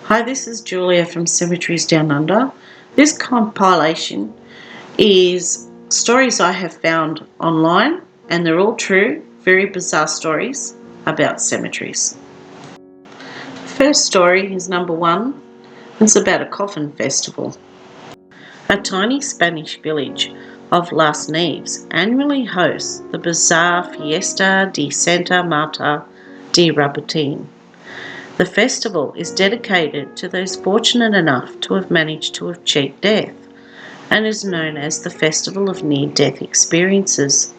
Hi, this is Julia from Cemeteries Down Under. This compilation is stories I have found online, and they're all true, very bizarre stories about cemeteries. First story is number 1. It's about a Coffin Festival. A tiny Spanish village of Las Nieves annually hosts the bizarre Fiesta de Santa Marta de Rabutin. The festival is dedicated to those fortunate enough to have managed to cheat death, and is known as the Festival of Near-Death Experiences.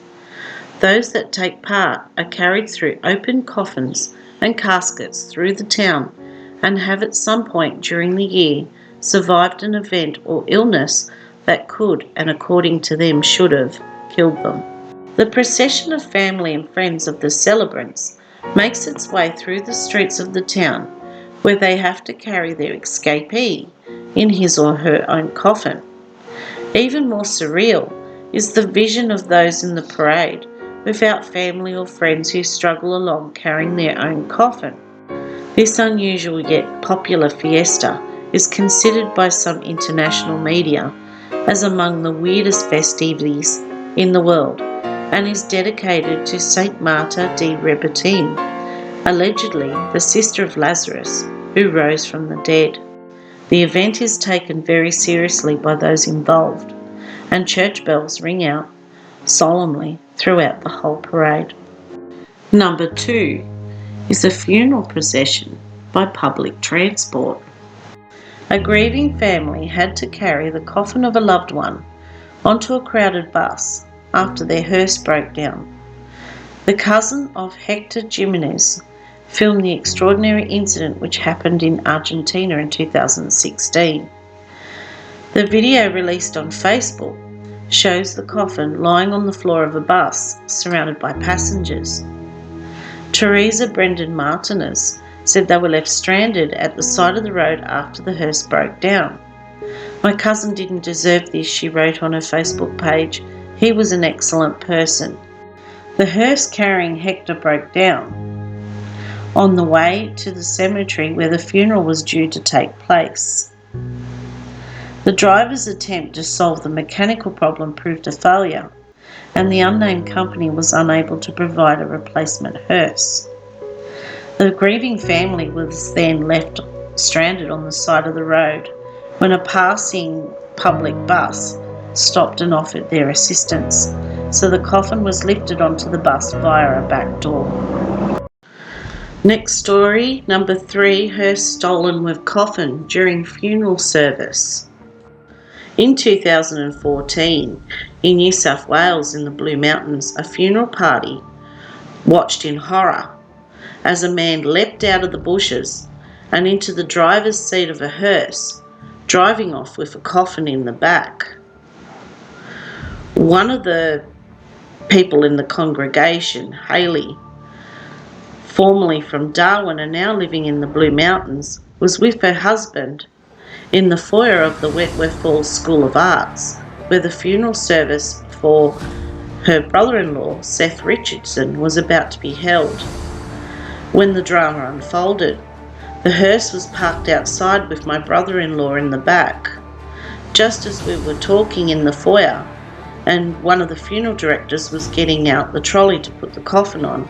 Those that take part are carried through open coffins and caskets through the town and have at some point during the year survived an event or illness that could, and according to them should have, killed them. The procession of family and friends of the celebrants makes its way through the streets of the town, where they have to carry their escapee in his or her own coffin. Even more surreal is the vision of those in the parade without family or friends who struggle along carrying their own coffin. This unusual yet popular fiesta is considered by some international media as among the weirdest festivities in the world, and is dedicated to Saint Marta de Rebutin, allegedly the sister of Lazarus, who rose from the dead. The event is taken very seriously by those involved, and church bells ring out solemnly throughout the whole parade. Number 2 is a funeral procession by public transport. A grieving family had to carry the coffin of a loved one onto a crowded bus after their hearse broke down. The cousin of Hector Jimenez filmed the extraordinary incident, which happened in Argentina in 2016. The video released on Facebook shows the coffin lying on the floor of a bus surrounded by passengers. Teresa Brendan Martinez said they were left stranded at the side of the road after the hearse broke down. "My cousin didn't deserve this," she wrote on her Facebook page. "He was an excellent person." The hearse carrying Hector broke down on the way to the cemetery where the funeral was due to take place. The driver's attempt to solve the mechanical problem proved a failure, and the unnamed company was unable to provide a replacement hearse. The grieving family was then left stranded on the side of the road when a passing public bus stopped and offered their assistance, so the coffin was lifted onto the bus via a back door. Next story, number 3, hearse stolen with coffin during funeral service. In 2014, in New South Wales in the Blue Mountains, a funeral party watched in horror as a man leapt out of the bushes and into the driver's seat of a hearse, driving off with a coffin in the back. One of the people in the congregation, Hayley, formerly from Darwin and now living in the Blue Mountains, was with her husband in the foyer of the Wentworth Falls School of Arts, where the funeral service for her brother-in-law, Seth Richardson, was about to be held. When the drama unfolded, the hearse was parked outside with my brother-in-law in the back. Just as we were talking in the foyer, and one of the funeral directors was getting out the trolley to put the coffin on,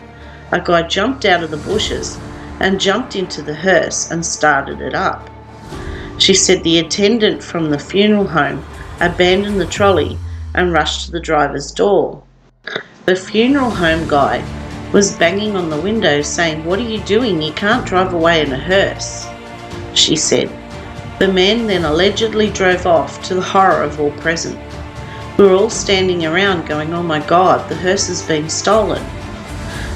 a guy jumped out of the bushes and jumped into the hearse and started it up. She said the attendant from the funeral home abandoned the trolley and rushed to the driver's door. The funeral home guy was banging on the window saying, "What are you doing? You can't drive away in a hearse," she said. The man then allegedly drove off, to the horror of all present. We were all standing around going, "Oh my God, the hearse has been stolen."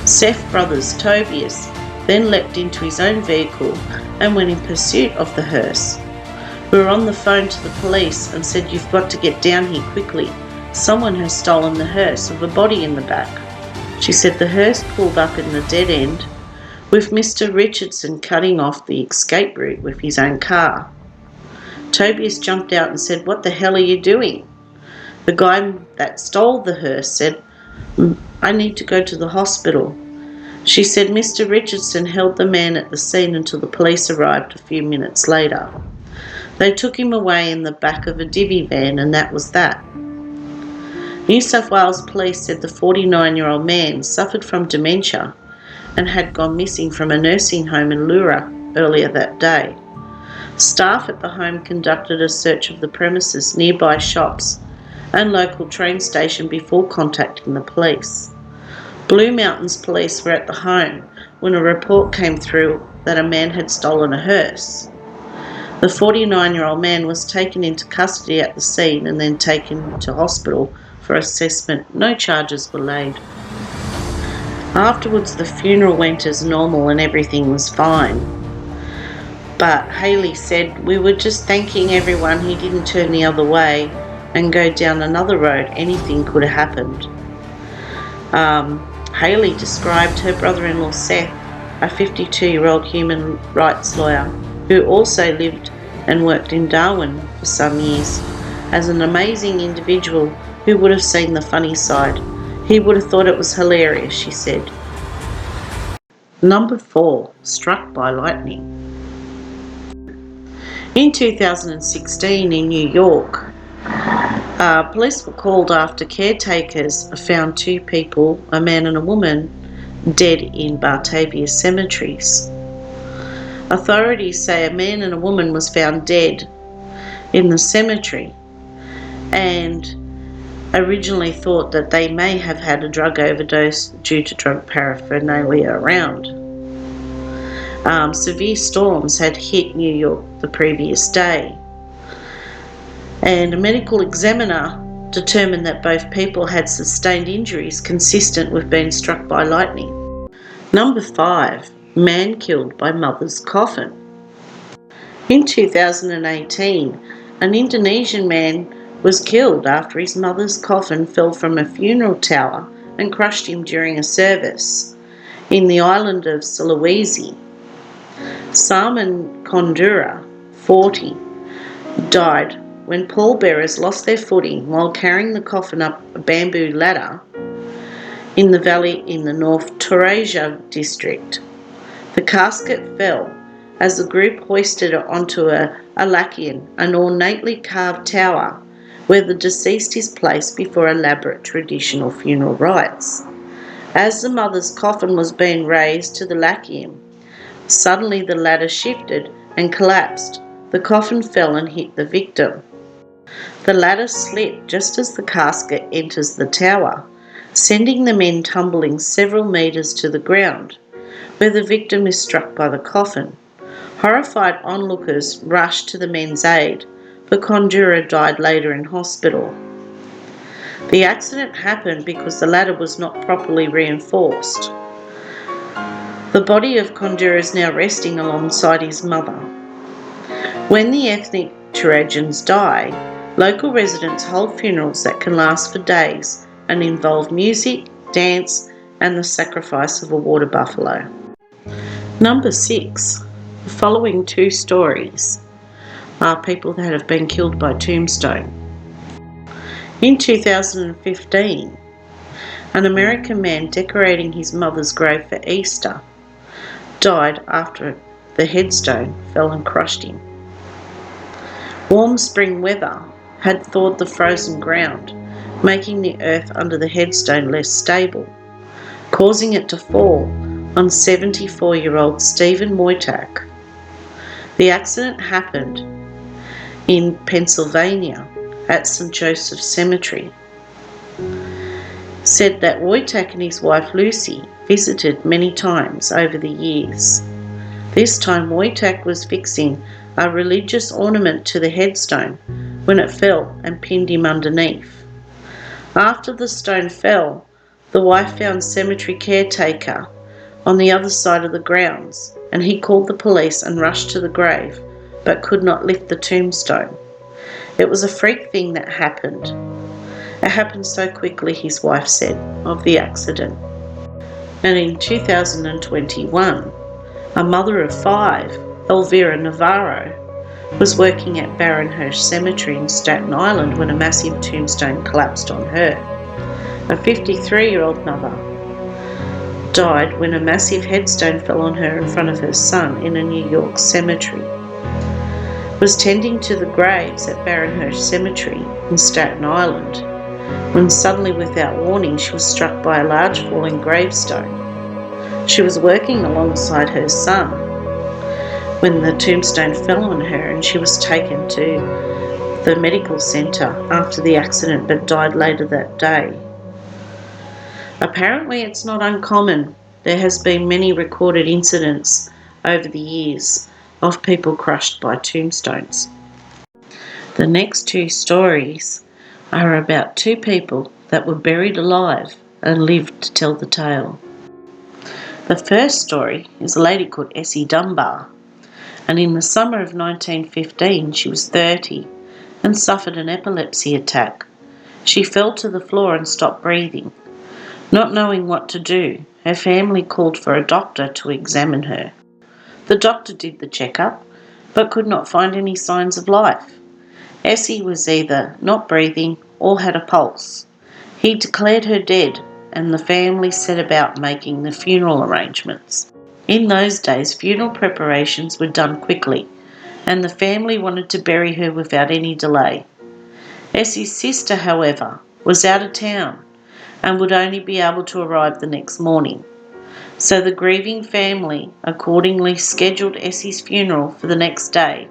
Seth brothers Tobias then leapt into his own vehicle and went in pursuit of the hearse. We were on the phone to the police and said, "You've got to get down here quickly. Someone has stolen the hearse with a body in the back." She said the hearse pulled up in the dead end, with Mr. Richardson cutting off the escape route with his own car. Tobias jumped out and said, "What the hell are you doing?" The guy that stole the hearse said, "I need to go to the hospital." She said Mr. Richardson held the man at the scene until the police arrived a few minutes later. They took him away in the back of a divvy van, and that was that. New South Wales police said the 49-year-old man suffered from dementia and had gone missing from a nursing home in Leura earlier that day. Staff at the home conducted a search of the premises, nearby shops and local train station before contacting the police. Blue Mountains police were at the home when a report came through that a man had stolen a hearse. The 49-year-old man was taken into custody at the scene and then taken to hospital for assessment. No charges were laid. Afterwards, the funeral went as normal and everything was fine. But Haley said, "We were just thanking everyone he didn't turn the other way and go down another road. Anything could have happened." Haley described her brother-in-law Seth, a 52-year-old human rights lawyer who also lived and worked in Darwin for some years, as an amazing individual who would have seen the funny side. He would have thought it was hilarious, she said. Number 4, struck by lightning. In 2016 in New York, police were called after caretakers found 2 people, a man and a woman, dead in Batavia cemeteries. Authorities say a man and a woman was found dead in the cemetery and originally thought that they may have had a drug overdose due to drug paraphernalia around. Severe storms had hit New York the previous day, and a medical examiner determined that both people had sustained injuries consistent with being struck by lightning. Number 5, man killed by mother's coffin. In 2018, an Indonesian man was killed after his mother's coffin fell from a funeral tower and crushed him during a service in the island of Sulawesi. Salman Kondura, 40, died when pallbearers lost their footing while carrying the coffin up a bamboo ladder in the valley in the North Toraja district. The casket fell as the group hoisted it onto a lakian, an ornately carved tower where the deceased is placed before elaborate traditional funeral rites. As the mother's coffin was being raised to the lakian, suddenly the ladder shifted and collapsed. The coffin fell and hit the victim. The ladder slipped just as the casket enters the tower, sending the men tumbling several metres to the ground, where the victim is struck by the coffin. Horrified onlookers rushed to the men's aid, but Kondura died later in hospital. The accident happened because the ladder was not properly reinforced. The body of Kondura is now resting alongside his mother. When the ethnic Turajans die, local residents hold funerals that can last for days and involve music, dance, and the sacrifice of a water buffalo. Number 6. The following 2 stories are people that have been killed by tombstone. In 2015, an American man decorating his mother's grave for Easter died after the headstone fell and crushed him. Warm spring weather had thawed the frozen ground, making the earth under the headstone less stable, causing it to fall on 74-year-old Stephen Moytak. The accident happened in Pennsylvania at St. Joseph's Cemetery. Said that Wojtek and his wife Lucy visited many times over the years. This time Wojtek was fixing a religious ornament to the headstone when it fell and pinned him underneath. After the stone fell, the wife found cemetery caretaker on the other side of the grounds, and he called the police and rushed to the grave, but could not lift the tombstone. It was a freak thing that happened. It happened so quickly, his wife said, of the accident. And in 2021, a mother of 5, Elvira Navarro, was working at Barrenhurst Cemetery in Staten Island when a massive tombstone collapsed on her. A 53-year-old mother died when a massive headstone fell on her in front of her son in a New York cemetery. Was tending to the graves at Barrenhurst Cemetery in Staten Island when suddenly, without warning, she was struck by a large falling gravestone. She was working alongside her son when the tombstone fell on her, and she was taken to the medical centre after the accident but died later that day. Apparently it's not uncommon. There has been many recorded incidents over the years of people crushed by tombstones. The next two stories are about two people that were buried alive and lived to tell the tale. The first story is a lady called Essie Dunbar, and in the summer of 1915 she was 30 and suffered an epilepsy attack. She fell to the floor and stopped breathing. Not knowing what to do, her family called for a doctor to examine her. The doctor did the checkup, but could not find any signs of life. Essie was either not breathing or had a pulse. He declared her dead, and the family set about making the funeral arrangements. In those days, funeral preparations were done quickly, and the family wanted to bury her without any delay. Essie's sister, however, was out of town and would only be able to arrive the next morning. So the grieving family accordingly scheduled Essie's funeral for the next day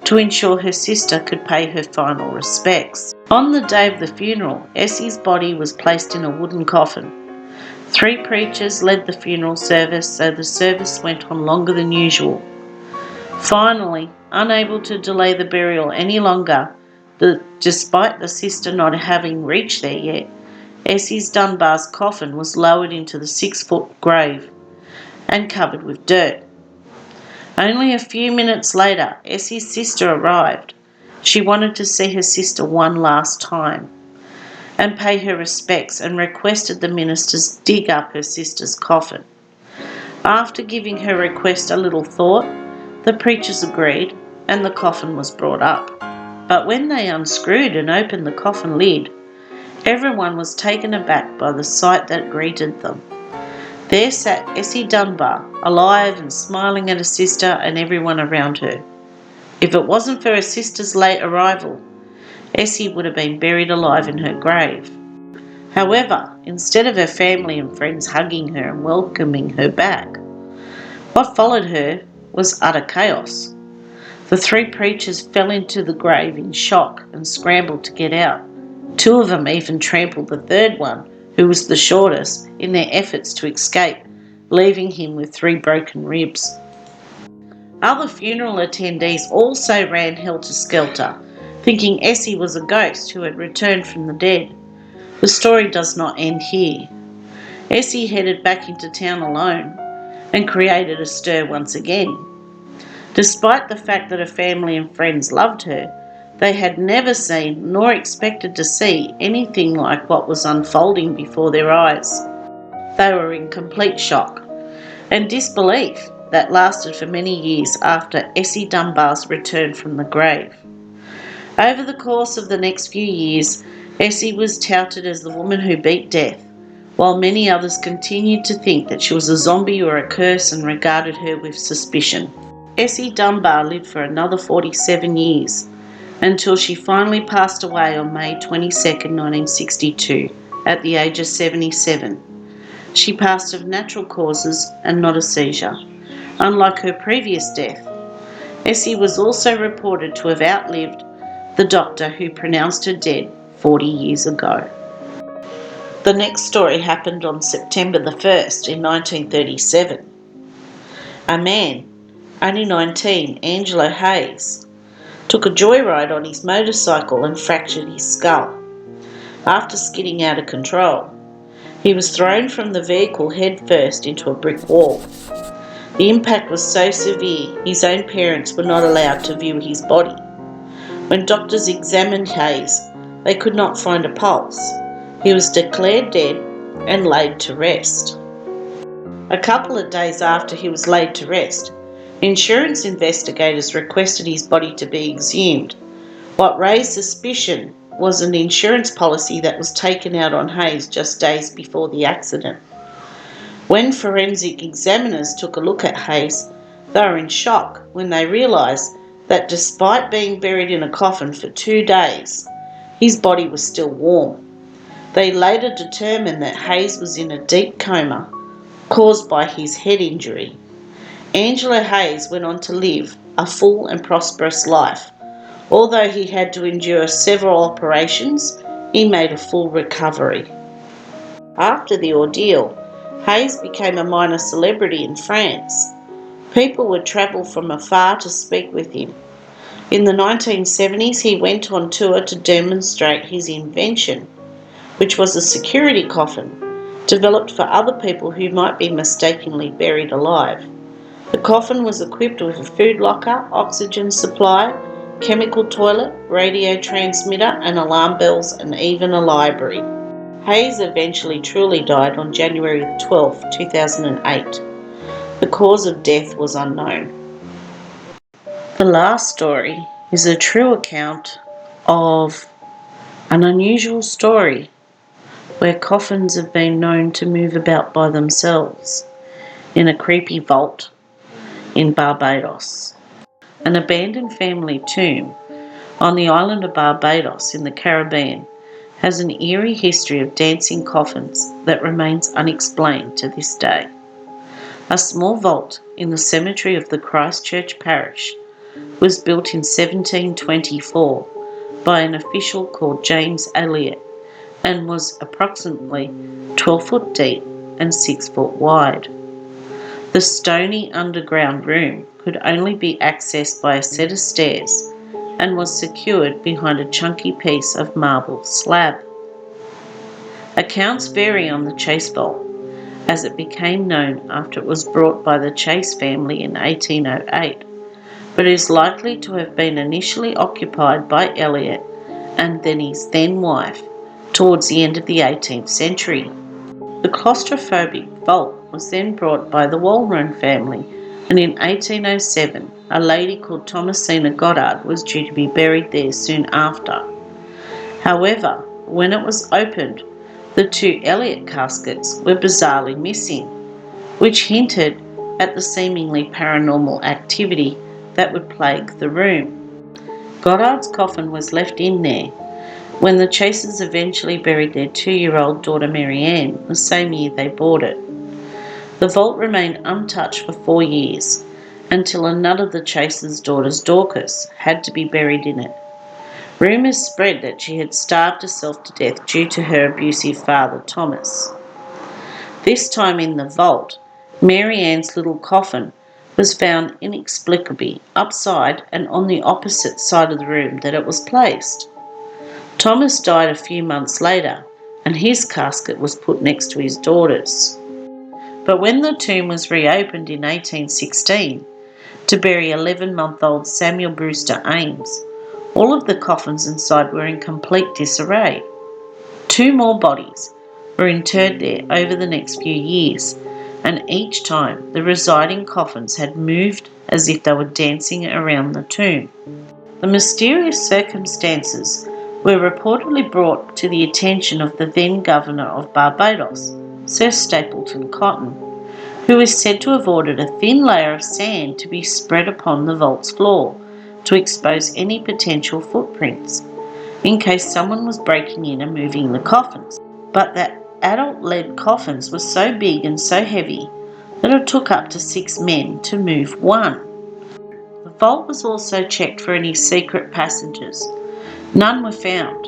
to ensure her sister could pay her final respects. On the day of the funeral, Essie's body was placed in a wooden coffin. 3 preachers led the funeral service, so the service went on longer than usual. Finally, unable to delay the burial any longer, despite the sister not having reached there yet, Essie Dunbar's coffin was lowered into the 6-foot grave and covered with dirt. Only a few minutes later, Essie's sister arrived. She wanted to see her sister one last time and pay her respects, and requested the ministers dig up her sister's coffin. After giving her request a little thought, the preachers agreed and the coffin was brought up. But when they unscrewed and opened the coffin lid, everyone was taken aback by the sight that greeted them. There sat Essie Dunbar, alive and smiling at her sister and everyone around her. If it wasn't for her sister's late arrival, Essie would have been buried alive in her grave. However, instead of her family and friends hugging her and welcoming her back, what followed her was utter chaos. The 3 preachers fell into the grave in shock and scrambled to get out. 2 of them even trampled the 3rd one, who was the shortest, in their efforts to escape, leaving him with 3 broken ribs. Other funeral attendees also ran helter-skelter, thinking Essie was a ghost who had returned from the dead. The story does not end here. Essie headed back into town alone and created a stir once again. Despite the fact that her family and friends loved her, they had never seen nor expected to see anything like what was unfolding before their eyes. They were in complete shock and disbelief that lasted for many years after Essie Dunbar's return from the grave. Over the course of the next few years, Essie was touted as the woman who beat death, while many others continued to think that she was a zombie or a curse and regarded her with suspicion. Essie Dunbar lived for another 47 years, until she finally passed away on May 22, 1962, at the age of 77. She passed of natural causes and not a seizure. Unlike her previous death, Essie was also reported to have outlived the doctor who pronounced her dead 40 years ago. The next story happened on September the 1st in 1937. A man, only 19, Angelo Hayes, took a joyride on his motorcycle and fractured his skull. After skidding out of control, he was thrown from the vehicle headfirst into a brick wall. The impact was so severe, his own parents were not allowed to view his body. When doctors examined Hayes, they could not find a pulse. He was declared dead and laid to rest. A couple of days after he was laid to rest, insurance investigators requested his body to be exhumed. What raised suspicion was an insurance policy that was taken out on Hayes just days before the accident. When forensic examiners took a look at Hayes, they were in shock when they realised that despite being buried in a coffin for 2 days, his body was still warm. They later determined that Hayes was in a deep coma caused by his head injury. Angela Hayes went on to live a full and prosperous life. Although he had to endure several operations, he made a full recovery. After the ordeal, Hayes became a minor celebrity in France. People would travel from afar to speak with him. In the 1970s, he went on tour to demonstrate his invention, which was a security coffin developed for other people who might be mistakenly buried alive. The coffin was equipped with a food locker, oxygen supply, chemical toilet, radio transmitter, and alarm bells, and even a library. Hayes eventually truly died on January 12, 2008. The cause of death was unknown. The last story is a true account of an unusual story where coffins have been known to move about by themselves in a creepy vault in Barbados. An abandoned family tomb on the island of Barbados in the Caribbean has an eerie history of dancing coffins that remains unexplained to this day. A small vault in the cemetery of the Christchurch parish was built in 1724 by an official called James Elliott and was approximately 12 foot deep and 6 foot wide. The stony underground room could only be accessed by a set of stairs and was secured behind a chunky piece of marble slab. Accounts vary on the Chase vault, as it became known after it was brought by the Chase family in 1808, but is likely to have been initially occupied by Elliot and then his then wife towards the end of the 18th century. The claustrophobic vault was then brought by the Walron family, and in 1807 a lady called Thomasina Goddard was due to be buried there soon after. However, when it was opened, the two Elliot caskets were bizarrely missing, which hinted at the seemingly paranormal activity that would plague the room. Goddard's coffin was left in there when the Chasers eventually buried their 2-year-old daughter Marianne the same year they bought it. The vault remained untouched for 4 years, until another of the Chasers' daughters, Dorcas, had to be buried in it. Rumours spread that she had starved herself to death due to her abusive father, Thomas. This time in the vault, Mary Ann's little coffin was found inexplicably upside and on the opposite side of the room that it was placed. Thomas died a few months later, and his casket was put next to his daughter's. But when the tomb was reopened in 1816 to bury 11-month-old Samuel Brewster Ames, all of the coffins inside were in complete disarray. 2 more bodies were interred there over the next few years, and each time the residing coffins had moved as if they were dancing around the tomb. The mysterious circumstances were reportedly brought to the attention of the then Governor of Barbados, Sir Stapleton Cotton, who is said to have ordered a thin layer of sand to be spread upon the vault's floor to expose any potential footprints, in case someone was breaking in and moving the coffins. But the adult lead coffins were so big and so heavy that it took up to 6 men to move one. The vault was also checked for any secret passages. None were found,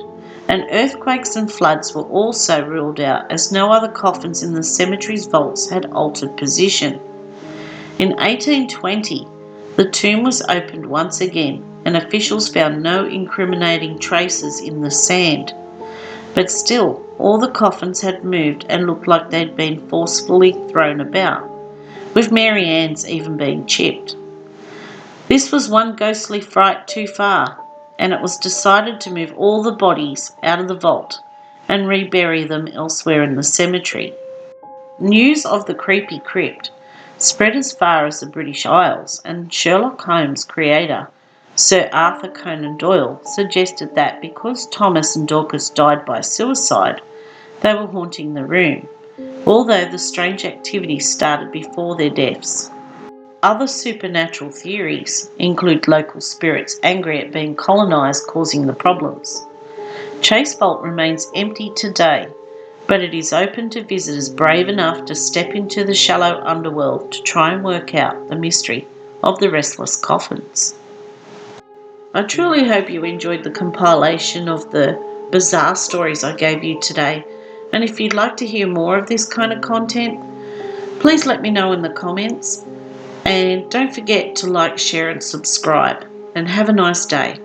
and earthquakes and floods were also ruled out, as no other coffins in the cemetery's vaults had altered position. In 1820, the tomb was opened once again, and officials found no incriminating traces in the sand. But still, all the coffins had moved and looked like they'd been forcefully thrown about, with Mary Ann's even being chipped. This was one ghostly fright too far, and it was decided to move all the bodies out of the vault and rebury them elsewhere in the cemetery. News of the creepy crypt spread as far as the British Isles, and Sherlock Holmes' creator, Sir Arthur Conan Doyle, suggested that because Thomas and Dorcas died by suicide, they were haunting the room, although the strange activity started before their deaths. Other supernatural theories include local spirits angry at being colonised causing the problems. Chase Vault remains empty today, but it is open to visitors brave enough to step into the shallow underworld to try and work out the mystery of the restless coffins. I truly hope you enjoyed the compilation of the bizarre stories I gave you today, and if you'd like to hear more of this kind of content, please let me know in the comments, and don't forget to like, share and subscribe, and have a nice day.